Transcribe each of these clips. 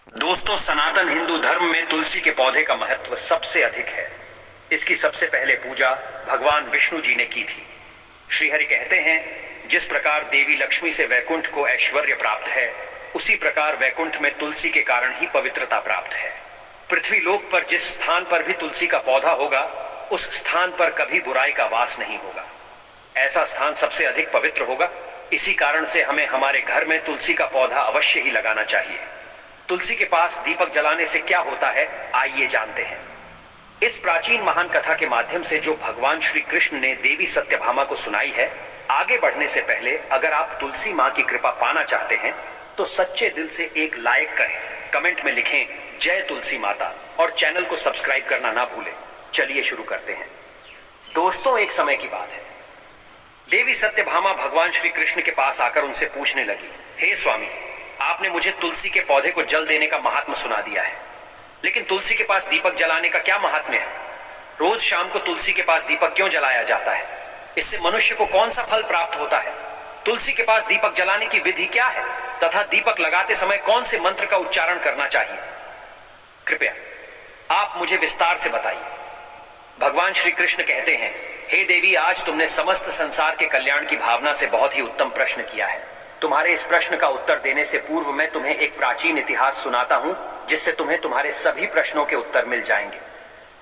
दोस्तों, सनातन हिंदू धर्म में तुलसी के पौधे का महत्व सबसे अधिक है। इसकी सबसे पहले पूजा भगवान विष्णु जी ने की थी। श्रीहरि कहते हैं, जिस प्रकार देवी लक्ष्मी से वैकुंठ को ऐश्वर्य प्राप्त है, उसी प्रकार वैकुंठ में तुलसी के कारण ही पवित्रता प्राप्त है। पृथ्वी लोक पर जिस स्थान पर भी तुलसी का पौधा होगा, उस स्थान पर कभी बुराई का वास नहीं होगा। ऐसा स्थान सबसे अधिक पवित्र होगा। इसी कारण से हमें हमारे घर में तुलसी का पौधा अवश्य ही लगाना चाहिए। तुलसी के पास दीपक जलाने से क्या होता है, आइए जानते हैं। इस प्राचीन महान कथा के माध्यम से जो भगवान श्री कृष्ण ने देवी सत्यभामा को सुनाई है, आगे बढ़ने से पहले अगर आप तुलसी माँ की कृपा पाना चाहते हैं तो सच्चे दिल से एक लाइक करें, कमेंट में लिखें जय तुलसी माता और चैनल को सब्सक्राइब करना ना भूलें। चलिए शुरू करते हैं। दोस्तों, एक समय की बात है। देवी सत्यभामा भगवान श्री कृष्ण के पास आकर उनसे पूछने लगी, हे स्वामी, आपने मुझे तुलसी के पौधे को जल देने का महात्म्य सुना दिया है, लेकिन तुलसी के पास दीपक जलाने का क्या महात्म्य है? रोज शाम को तुलसी के पास दीपक क्यों जलाया जाता है? इससे मनुष्य को कौन सा फल प्राप्त होता है? तुलसी के पास दीपक जलाने की विधि क्या है तथा दीपक लगाते समय कौन से मंत्र का उच्चारण करना चाहिए? कृपया आप मुझे विस्तार से बताइए। भगवान श्री कृष्ण कहते हैं, हे देवी, आज तुमने समस्त संसार के कल्याण की भावना से बहुत ही उत्तम प्रश्न किया है। तुम्हारे इस प्रश्न का उत्तर देने से पूर्व मैं तुम्हें एक प्राचीन इतिहास सुनाता हूं, जिससे तुम्हें तुम्हारे सभी प्रश्नों के उत्तर मिल जाएंगे।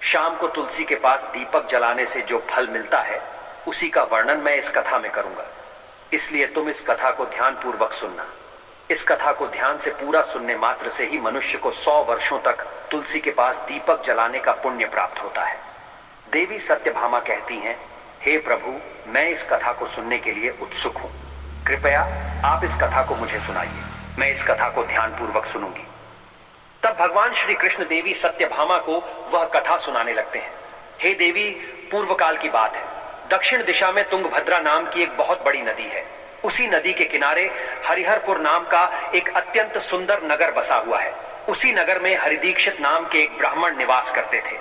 शाम को तुलसी के पास दीपक जलाने से जो फल मिलता है, उसी का वर्णन मैं इस कथा में करूंगा। इसलिए तुम इस कथा को ध्यान पूर्वक सुनना। इस कथा को ध्यान से पूरा सुनने मात्र से ही मनुष्य को 100 वर्षों तक तुलसी के पास दीपक जलाने का पुण्य प्राप्त होता है। देवी सत्यभामा कहती हैं, हे प्रभु, मैं इस कथा को सुनने के लिए उत्सुक हूं। कृपया आप इस कथा को मुझे सुनाइए। मैं इस कथा को ध्यान पूर्वक सुनूंगी। तब भगवान श्री कृष्ण देवी सत्यभामा को वह कथा सुनाने लगते हैं। हे देवी, पूर्व काल की बात है। दक्षिण दिशा में तुंगभद्रा नाम की एक बहुत बड़ी नदी है। उसी नदी के किनारे हरिहरपुर नाम का एक अत्यंत सुंदर नगर बसा हुआ है। उसी नगर में हरिदीक्षित नाम के एक ब्राह्मण निवास करते थे।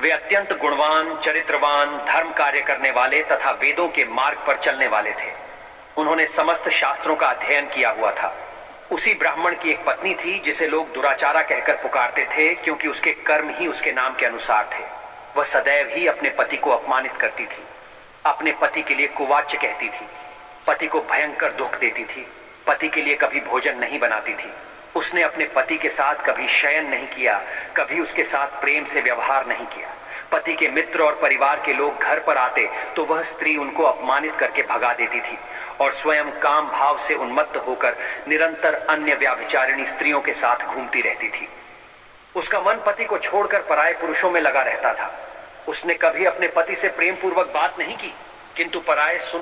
वे अत्यंत गुणवान, चरित्रवान, धर्म कार्य करने वाले तथा वेदों के मार्ग पर चलने वाले थे। उन्होंने समस्त शास्त्रों का अध्ययन किया हुआ था। उसी ब्राह्मण की एक पत्नी थी, जिसे लोग दुराचारा कहकर पुकारते थे, क्योंकि उसके कर्म ही उसके नाम के अनुसार थे। वह सदैव ही अपने पति को अपमानित करती थी, अपने पति के लिए कुवाच्य कहती थी, पति को भयंकर दुख देती थी, पति के लिए कभी भोजन नहीं बनाती थी। उसने अपने पति के साथ कभी शयन नहीं किया, कभी उसके साथ प्रेम से व्यवहार नहीं किया। पति के मित्र और परिवार के लोग घर पर आते तो वह स्त्री उनको अपमानित करके भगा देती थी और स्वयं काम भाव से उन्मत्त होकर निरंतर अन्य व्याभिचारिणी स्त्रियों के साथ घूमती रहती थी। उसका मन पति को छोड़कर पराये पुरुषों में लगा रहता था। उसने कभी अपने पति से प्रेम पूर्वक बात नहीं की, किंतु पराये